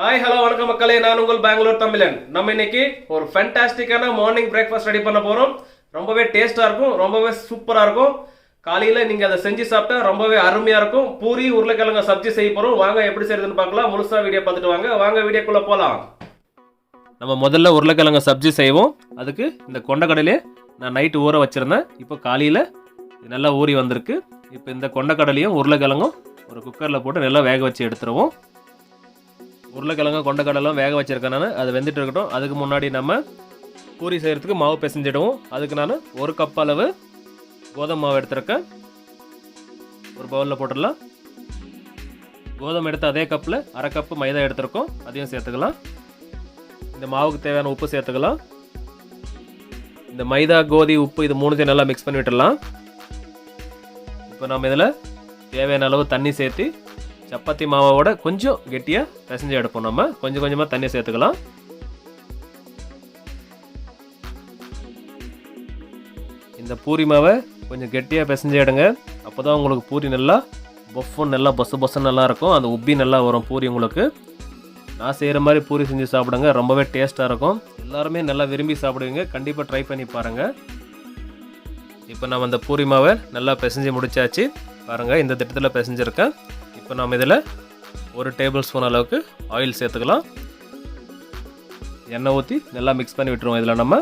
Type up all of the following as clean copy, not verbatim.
Hi hello வணக்கம் மக்களே, நான் உங்கள் பெங்களூர் தமிழன். நம்ம இன்னைக்கு ஒரு ஃபேண்டாஸ்டிக்கான மார்னிங் பிரேக்ஃபாஸ்ட் ரெடி பண்ண போறோம். ரொம்பவே டேஸ்டா இருக்கும், ரொம்பவே சூப்பரா இருக்கும். காலையில நீங்க அதை செஞ்சு சாப்பிட்டா ரொம்பவே அருமையா இருக்கும். பூரி உருளைக்கிழங்கு சப்ஜி செய்ய போறோம். வாங்க எப்படி செய்யறதுன்னு பார்க்கலாம். முழுசா வீடியோ பார்த்துட்டு வாங்க வீடியோக்குள்ள போலாம். நம்ம முதல்ல உருளைக்கிழங்கு சப்ஜி செய்வோம். அதுக்கு இந்த கொண்டக்கடலையே நான் நைட்டு ஊற வச்சிருந்தேன். இப்போ காலையில நல்லா ஊறி வந்திருக்கு. இப்போ இந்த கொண்டக்கடலையும் உருளைக்கிழங்கும் ஒரு குக்கரில் போட்டு நல்லா வேக வச்சு எடுத்துருவோம். உருளைக்கிழங்கு கொண்டக்கடலாம் வேக வச்சிருக்கேன் நான். அது வெந்துட்டு இருக்கட்டும். அதுக்கு முன்னாடி நம்ம பூரி செய்கிறதுக்கு மாவு பிசைஞ்சிடுவோம். அதுக்கு நான் 1 கப் அளவு கோதுமை மாவு எடுத்துருக்கேன். ஒரு பவுலில் போட்டுடலாம். கோதுமை எடுத்து அதே கப்பில் 1/2 கப்பு மைதா எடுத்துருக்கோம். அதையும் சேர்த்துக்கலாம். இந்த மாவுக்கு தேவையான உப்பு சேர்த்துக்கலாம். இந்த மைதா, கோதி, உப்பு இது மூணுத்தையும் நல்லா மிக்ஸ் பண்ணி விட்டுடலாம். இப்போ நம்ம இதில் தேவையான அளவு தண்ணி சேர்த்து சப்பாத்தி மாவோட கொஞ்சம் கெட்டியாக பிசைஞ்சு எடுப்போம். நம்ம கொஞ்சம் கொஞ்சமாக தண்ணி சேர்த்துக்கலாம். இந்த பூரி மாவை கொஞ்சம் கெட்டியாக பிசைஞ்சு எடுங்க. அப்போ தான் உங்களுக்கு பூரி நல்லா பொஃபுன்னு நல்லா பொசு நல்லா இருக்கும். அந்த உப்பி நல்லா வரும் பூரி. உங்களுக்கு நான் செய்கிற மாதிரி பூரி செஞ்சு சாப்பிடுங்க, ரொம்பவே டேஸ்ட்டாக இருக்கும். எல்லாருமே நல்லா விரும்பி சாப்பிடுவீங்க. கண்டிப்பாக ட்ரை பண்ணி பாருங்கள். இப்போ நம்ம அந்த பூரி மாவை நல்லா பிசைஞ்சு முடிச்சாச்சு. பாருங்கள், இந்த திட்டத்தில் பிசைஞ்சிருக்கேன். இப்போ நம்ம இதில் 1 டேபிள் ஸ்பூன் அளவுக்கு ஆயில் சேர்த்துக்கலாம். எண்ணெய் ஊற்றி நல்லா மிக்ஸ் பண்ணி விட்டுருவோம். இதில் நம்ம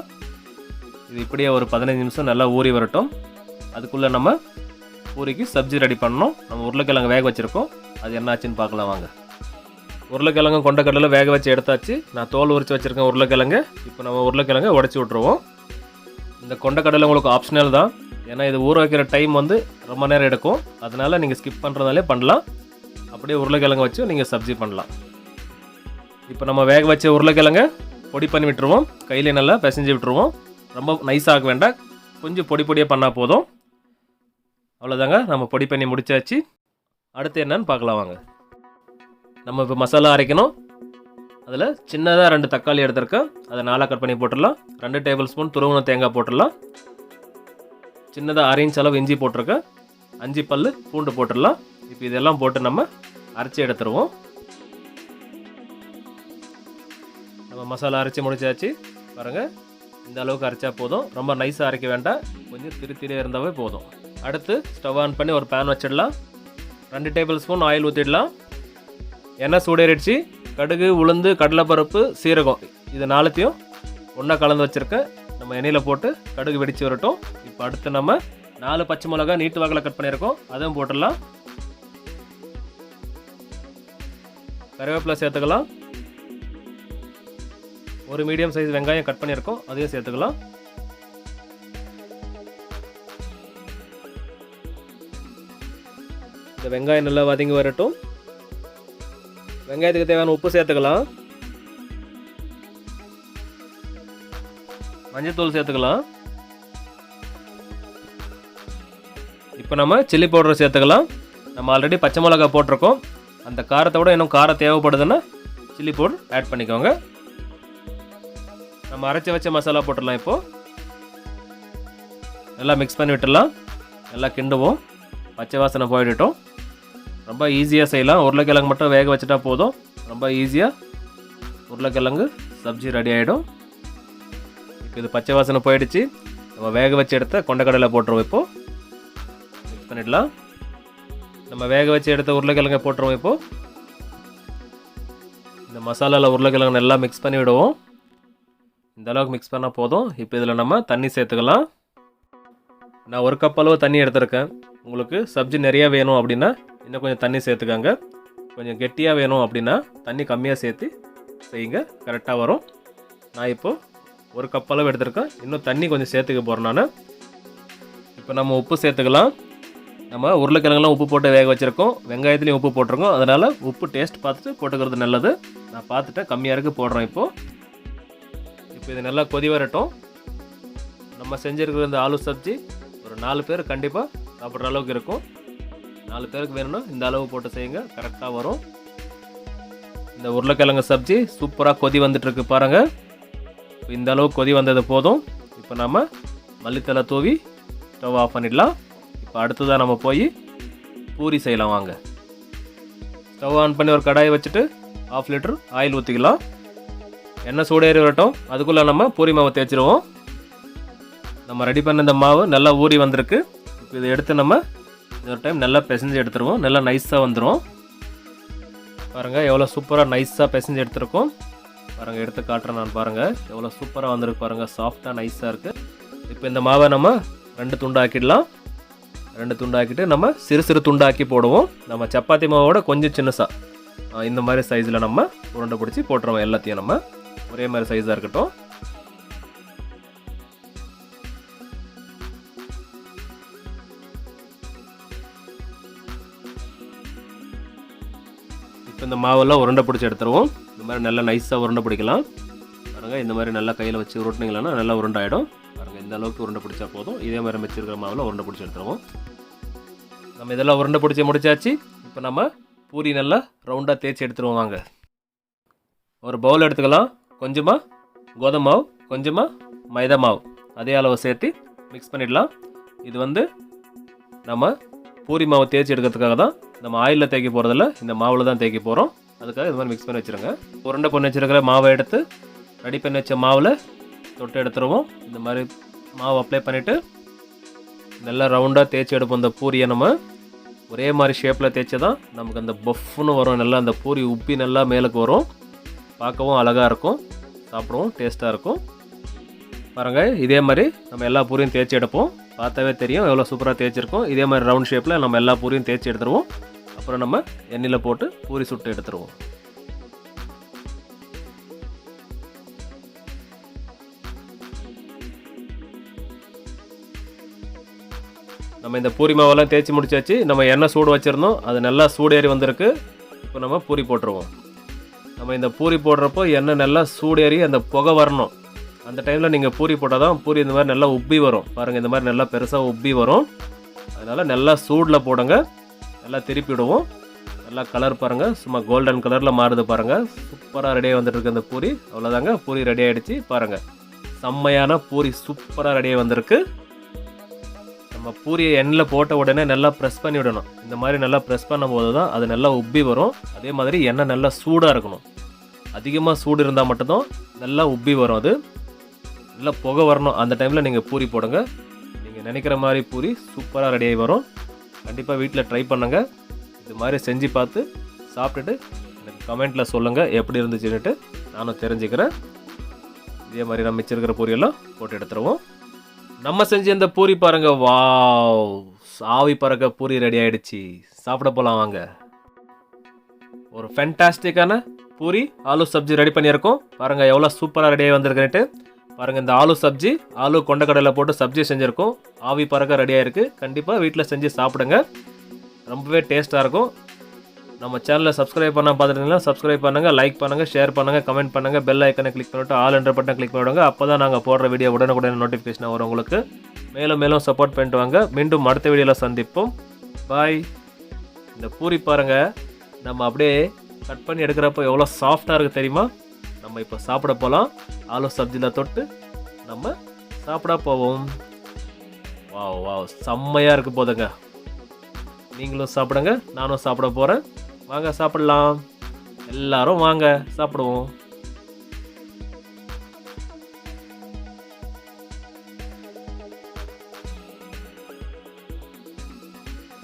இது இப்படியே ஒரு 15 நிமிஷம் நல்லா ஊறி வரட்டும். அதுக்குள்ளே நம்ம பூரிக்கு சப்ஜி ரெடி பண்ணணும். நம்ம உருளைக்கிழங்கு வேக வச்சுருக்கோம். அது என்ன ஆச்சுன்னு பார்க்கலாம் வாங்க. உருளைக்கிழங்கு கொண்டக்கடலை வேக வச்சு எடுத்தாச்சு. நான் தோல் உரித்து வச்சுருக்கேன் உருளைக்கிழங்கு. இப்போ நம்ம உருளைக்கிழங்கை உடச்சி விட்ருவோம். இந்த கொண்டக்கடலை உங்களுக்கு ஆப்ஷனல் தான். ஏன்னா இது ஊற வைக்கிற டைம் ரொம்ப நேரம் எடுக்கும். அதனால் நீங்கள் ஸ்கிப் பண்ணுறதாலே பண்ணலாம். அப்படியே உருளைக்கிழங்கு வச்சு நீங்கள் சப்ஜி பண்ணலாம். இப்போ நம்ம வேக வச்ச உருளைக்கிழங்கை பொடி பண்ணி விட்டுருவோம். கையிலே நல்லா பிசைஞ்சு விட்டுருவோம். ரொம்ப நைஸாக வேண்டாம், கொஞ்சம் பொடியாக பண்ணால் போதும். அவ்வளோதாங்க, நம்ம பொடி பண்ணி முடிச்சாச்சு. அடுத்து என்னன்னு பார்க்கலாம் வாங்க. நம்ம இப்போ மசாலா அரைக்கணும். அதில் சின்னதாக 2 தக்காளி எடுத்துருக்கேன். அதை 4 கட் பண்ணி போட்டுடலாம். 2 டேபிள் ஸ்பூன் துருவன தேங்காய் போட்டுடலாம். சின்னதாக 1/2 இன்ச் அளவு இஞ்சி போட்டிருக்கேன். 5 பல் பூண்டு போட்டுடலாம். இப்போ இதெல்லாம் போட்டு நம்ம அரைச்சி எடுத்துருவோம். நம்ம மசாலா அரைச்சி முடிச்சாச்சு. பாருங்கள், இந்த அளவுக்கு அரைச்சா போதும். ரொம்ப நைஸாக அரைக்க வேண்டாம், கொஞ்சம் திரியாக இருந்தாவே போதும். அடுத்து ஸ்டவ் ஆன் பண்ணி ஒரு பேன் வச்சிடலாம். 2 டேபிள் ஸ்பூன் ஆயில் ஊற்றிடலாம். எண்ணெய் சூடேறிடுச்சு. கடுகு, உளுந்து, கடலைப்பருப்பு, சீரகம் இது 4த்தையும் ஒன்றா கலந்து வச்சுருக்கேன். நம்ம எண்ணெயில் போட்டு கடுகு வெடித்து வரட்டும். இப்போ அடுத்து நம்ம 4 பச்சை மிளகா நீட்டு வாக்கில் கட் பண்ணியிருக்கோம். அதையும் போட்டுடலாம். கருவேப்பிலை சேர்த்துக்கலாம். ஒரு மீடியம் சைஸ் வெங்காயம் கட் பண்ணியிருக்கோம். அதையும் சேர்த்துக்கலாம். இந்த வெங்காயம் நல்லா வதங்கி வரட்டும். வெங்காயத்துக்கு தேவையான உப்பு சேர்த்துக்கலாம். மஞ்சத்தூள் சேர்த்துக்கலாம். இப்போ நம்ம சில்லி பவுடர் சேர்த்துக்கலாம். நம்ம ஆல்ரெடி பச்சை மிளகா போட்டிருக்கோம். அந்த காரத்தை விட இன்னும் காரம் தேவைப்படுதுன்னா சில்லி பவுடர் ஆட் பண்ணிக்கோங்க. நம்ம அரைச்சி வச்ச மசாலா போட்டுடலாம். இப்போது நல்லா மிக்ஸ் பண்ணி விட்டுடலாம். நல்லா கிண்டுவோம். பச்சை வாசனை போயிடட்டும். ரொம்ப ஈஸியாக செய்யலாம். உருளைக்கிழங்கு மட்டும் வேக வச்சுட்டா போதும். ரொம்ப ஈஸியாக உருளைக்கிழங்கு சப்ஜி ரெடி ஆகிடும். இப்போ இது பச்சை வாசனை போயிடுச்சு. நம்ம வேக வச்சு எடுத்த கொண்டக்கடலை போட்டுருவோம். இப்போது மிக்ஸ் பண்ணிடலாம். நம்ம வேக வச்சு எடுத்த உருளைக்கிழங்கை போட்டுருவோம். இப்போது இந்த மசாலாவில் உருளைக்கிழங்கு நல்லா மிக்ஸ் பண்ணி விடுவோம். இந்த அளவுக்கு மிக்ஸ் பண்ணால் போதும். இப்போ இதில் நம்ம தண்ணி சேர்த்துக்கலாம். நான் 1 கப் அளவு தண்ணி எடுத்துருக்கேன். உங்களுக்கு சப்ஜி நிறையா வேணும் அப்படின்னா இன்னும் கொஞ்சம் தண்ணி சேர்த்துக்கோங்க. கொஞ்சம் கெட்டியாக வேணும் அப்படின்னா தண்ணி கம்மியாக சேர்த்து செய்யுங்க, கரெக்டாக வரும். நான் இப்போது 1 கப் அளவு எடுத்துருக்கேன். இன்னும் தண்ணி கொஞ்சம் சேர்த்துக்க போகிறேன் நான். இப்போ நம்ம உப்பு சேர்த்துக்கலாம். நம்ம உருளைக்கிழங்குலாம் உப்பு போட்டு வேக வச்சுருக்கோம். வெங்காயத்துலேயும் உப்பு போட்டிருக்கோம். அதனால் உப்பு டேஸ்ட் பார்த்துட்டு போட்டுக்கிறது நல்லது. நான் பார்த்துட்டேன், கம்மியாக இருக்குது, போடுறோம். இப்போ இது நல்லா கொதி வரட்டும். நம்ம செஞ்சுருக்கிற இந்த ஆலு சப்ஜி ஒரு 4 பேர் கண்டிப்பாக சாப்பிட்ற அளவுக்கு இருக்கும். 4 பேருக்கு வேணும்னா இந்த அளவு போட்டு செய்யுங்க, கரெக்டாக வரும். இந்த உருளைக்கிழங்கு சப்ஜி சூப்பராக கொதி வந்துட்டுருக்கு பாருங்கள். இப்போ இந்த அளவு கொதி வந்தது போதும். இப்போ நம்ம மல்லித்தலை தூவி ஸ்டவ் ஆஃப் பண்ணிடலாம். இப்போ அடுத்ததாக நம்ம போய் பூரி செய்யலாம் வாங்க. ஸ்டவ் ஆன் பண்ணி ஒரு கடாயை வச்சுட்டு 1/2 லிட்டர் ஆயில் ஊற்றிக்கலாம். எண்ணெய் சூடேறி வரட்டும். அதுக்குள்ளே நம்ம பூரி மாவு தேய்ச்சிருவோம். நம்ம ரெடி பண்ண இந்த மாவு நல்லா ஊறி வந்திருக்கு. இப்போ இதை எடுத்து நம்ம இன்னொரு டைம் நல்லா பிசைஞ்சு எடுத்துருவோம். நல்லா நைஸாக வந்துடும். பாருங்கள் எவ்வளோ சூப்பராக நைஸாக பிசைஞ்சு எடுத்துருக்கோம். பாருங்கள் எடுத்து காட்டுறேன் நான். பாருங்கள் எவ்வளோ சூப்பராக வந்திருக்கு. பாருங்கள் சாஃப்டாக நைஸாக இருக்குது. இப்போ இந்த மாவை நம்ம 2 துண்டாக்கிடலாம். 2 துண்டாக்கிட்டு நம்ம சிறு சிறு துண்டாக்கி போடுவோம். நம்ம சப்பாத்தி மாவோட கொஞ்சம் சின்னசாக இந்த மாதிரி சைஸில் நம்ம உருண்டை பிடிச்சி போட்டுருவோம். எல்லாத்தையும் நம்ம ஒரே மாதிரி சைஸாக இருக்கட்டும். இப்போ இந்த மாவெல்லாம் உருண்டை பிடிச்சி எடுத்துருவோம். இந்த மாதிரி நல்லா நைஸாக உருண்டை பிடிக்கலாம். பாருங்கள் இந்த மாதிரி நல்லா கையில் வச்சு உருட்டினீங்களா நல்லா உருண்டாயிடும். பாருங்கள் இந்த அளவுக்கு உருண்டை பிடிச்சா போதும். இதே மாதிரி வச்சிருக்கிற மாவில் உருண்டை பிடிச்சி எடுத்துருவோம். நம்ம இதெல்லாம் உருண்டை பிடிச்சி முடிச்சாச்சு. இப்போ நம்ம பூரி நல்லா ரவுண்டாக தேய்ச்சி எடுத்துருவோம். வாங்க ஒரு பவுல் எடுத்துக்கலாம். கொஞ்சமாக கோதுமை மாவு, கொஞ்சமாக மைதா மாவு அதே அளவு சேர்த்து மிக்ஸ் பண்ணிடலாம். இது நம்ம பூரி மாவு தேய்ச்சி எடுக்கிறதுக்காக தான். நம்ம ஆயிலில் தேய்க்க போகிறதில்ல, இந்த மாவில் தான் தேய்க்க போகிறோம். அதுக்காக இது மாதிரி மிக்ஸ் பண்ணி வச்சுருங்க. உருண்டை பண்ணி வச்சுருக்கிற மாவை எடுத்து ரெடி பண்ணி வச்ச மாவில் தொட்டு எடுத்துருவோம். இந்த மாதிரி மாவு அப்ளை பண்ணிவிட்டு நல்லா ரவுண்டாக தேய்ச்சி எடுப்போம். இந்த பூரியை நம்ம ஒரே மாதிரி ஷேப்பில் தேய்ச்சி தான் நமக்கு அந்த பஃப்னு வரும். நல்லா அந்த பூரி உப்பி நல்லா மேலுக்கு வரும். பார்க்கவும் அழகாக இருக்கும், சாப்பிடவும் டேஸ்ட்டாக இருக்கும். பாருங்கள் இதே மாதிரி நம்ம எல்லா பூரியும் தேய்ச்சி எடுப்போம். பார்த்தாவே தெரியும் எவ்வளோ சூப்பராக தேய்ச்சிருக்கோம். இதே மாதிரி ரவுண்ட் ஷேப்பில் நம்ம எல்லா பூரியும் தேய்ச்சி எடுத்துருவோம். அப்புறம் நம்ம எண்ணெயில் போட்டு பூரி சுட்டு எடுத்துருவோம். நம்ம இந்த பூரி மாவெல்லாம் தேய்ச்சி முடிச்சாச்சு. நம்ம எண்ணெய் சூடு வச்சுருந்தோம், அது நல்லா சூடேறி வந்திருக்கு. இப்போ நம்ம பூரி போட்டுருவோம். நம்ம இந்த பூரி போடுறப்போ எண்ணெய் நல்லா சூடேறி அந்த புகை வரணும். அந்த டைமில் நீங்கள் பூரி போட்டால் தான் பூரி இந்த மாதிரி நல்லா உப்பி வரும். பாருங்கள் இந்த மாதிரி நல்லா பெருசாக உப்பி வரும். அதனால் நல்லா சூடில் போடுங்க. நல்லா திருப்பி விடுவோம். நல்லா கலர் பாருங்கள், சும்மா கோல்டன் கலரில் மாறுது பாருங்கள். சூப்பராக ரெடியாக வந்துட்டு இருக்கு அந்த பூரி. அவ்வளோதாங்க, பூரி ரெடி ஆகிடுச்சு. பாருங்கள் செம்மையான பூரி சூப்பராக ரெடியாக வந்திருக்கு. நம்ம பூரியை எண்ணெயில் போட்ட உடனே நல்லா ப்ரெஸ் பண்ணி விடணும். இந்த மாதிரி நல்லா ப்ரெஸ் பண்ணும் போது தான் அது நல்லா உப்பி வரும். அதே மாதிரி எண்ணெய் நல்லா சூடாக இருக்கணும். அதிகமாக சூடு இருந்தால் மட்டும்தான் நல்லா உப்பி வரும். அது நல்லா புகை வரணும். அந்த டைமில் நீங்கள் பூரி போடுங்க. நீங்கள் நினைக்கிற மாதிரி பூரி சூப்பராக ரெடியாகி வரும். கண்டிப்பாக வீட்டில் ட்ரை பண்ணுங்கள். இது மாதிரி செஞ்சு பார்த்து சாப்பிட்டுட்டு எனக்கு கமெண்ட்டில் சொல்லுங்கள் எப்படி இருந்துச்சுன்னுட்டு. நானும் தெரிஞ்சுக்கிறேன். இதே மாதிரி நம்ம மிச்சிருக்கிற பூரியெல்லாம் போட்டு எடுத்துருவோம். நம்ம செஞ்ச இந்த பூரி பாருங்கள், வாவ் ஆவி பறக்க பூரி ரெடி ஆகிடுச்சு. சாப்பிட போகலாம் வாங்க. ஒரு ஃபேண்டாஸ்டிக்கான பூரி ஆலு சப்ஜி ரெடி பண்ணியிருக்கோம். பாருங்கள் எவ்வளோ சூப்பராக ரெடியாகி வந்திருக்குன்ட்டு. பாருங்கள் இந்த ஆலு சப்ஜி, ஆலு கொண்டக்கடலை போட்டு சப்ஜி செஞ்சுருக்கோம். ஆவி பறக்க ரெடியாக இருக்குது. கண்டிப்பாக வீட்டில் செஞ்சு சாப்பிடுங்க. ரொம்பவே டேஸ்ட்டாக இருக்கும். நம்ம சேனலை சப்ஸ்கிரைப் பண்ண பார்த்துட்டீங்கன்னா சப்ஸ்கிரைப் பண்ணுங்கள், லைக் பண்ணுங்கள், ஷேர் பண்ணுங்கள், கமெண்ட் பண்ணுங்கள், பெல் ஐக்கனை கிளிக் பண்ணிவிட்டு ஆல் என்ற பட்டன் கிளிக் பண்ணிவிடுங்க. அப்போ தான் நாங்கள் போடுற வீடியோ உடனுக்குடன் நோட்டிஃபிகேஷன் வரும் உங்களுக்கு. மேலும் மேலும் சப்போர்ட் பண்ணிட்டு வாங்க. மீண்டும் அடுத்த வீடியோவில் சந்திப்போம். பாய். இந்த பூரி பாருங்கள், நம்ம அப்படியே கட் பண்ணி எடுக்கிறப்போ எவ்வளோ சாஃப்டாக இருக்குது தெரியுமா? நம்ம இப்போ சாப்பிட போகலாம். ஆலு சப்ஜியில் தொட்டு நம்ம சாப்பிட போவோம். வாவ் வாவ் செம்மையாக இருக்குது போதுங்க. நீங்களும் சாப்பிடுங்க, நானும் சாப்பிட போகிறேன். வாங்க சாப்பிடலாம். எல்லாரும் வாங்க சாப்பிடுவோம்.